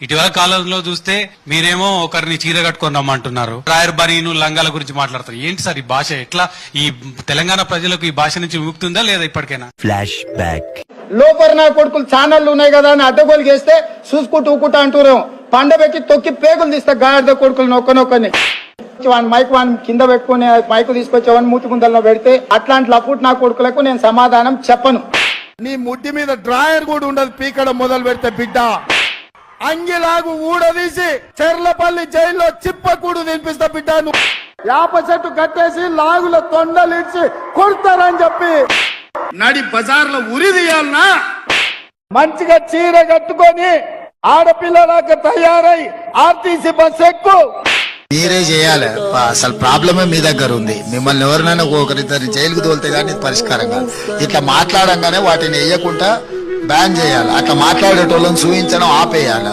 ఇటీవల కాలంలో చూస్తే మీరేమో ఒకరిని చీర కట్టుకొని రమ్మంటున్నారు, రాయర్ బనీను లంగాల గురించి మాట్లాడతారు. ఏంటి సార్ ఈ భాష? ఎట్లా ఈ తెలంగాణ ప్రజలకు ఈ భాష నుంచి విముక్తుందా లేదా ఇప్పటికైనా? Flash back. లోపల నా కొడుకులు ఛానళ్లు ఉన్నాయి కదా అని అడ్డగోలు చేస్తే చూసుకుంటూ ఊకుంటా అంటున్నాం. పండబెట్టి తొక్కి పేగులు తీస్తా గాడిద కొడుకులు నొక్కనొక్కని మైక్ వాన్ కింద పెట్టుకుని మైకు తీసుకొచ్చేవాడిని మూతి ముందల్లో పెడితే అట్లాంటి లపుట్ నా కొడుకులకు నేను సమాధానం చెప్పను. నీ ముడ్డి మీద డ్రాయర్ కూడా ఉండదు పీకడం మొదలు పెడితే బిడ్డ. అంగిలాగు ఊడదీసి చెర్లపల్లి జైల్లో చిప్పకూడు తినిపిస్తా బిడ్డ. నువ్వు యాప చెట్టు కట్టేసి లాగుల తొండలిడ్చి కొడతారని చెప్పి నడి బజార్లో ఉరి తీయాలనా? మంచిగా చీర కట్టుకొని ఆడపిల్లలాగా తయారై ఆర్టీసీ బస్ ఎక్కు. మీరే చేయాలి. అసలు ప్రాబ్లమే మీ దగ్గర ఉంది. మిమ్మల్ని ఎవరినైనా ఒకరిద్దరు జైలుకు తోలితే గానీ పరిష్కారం కాదు. ఇట్లా మాట్లాడంగానే వాటిని వేయకుండా బ్యాన్ చేయాలి. అట్లా మాట్లాడేటోళ్ళని చూపించడం ఆపేయాలి.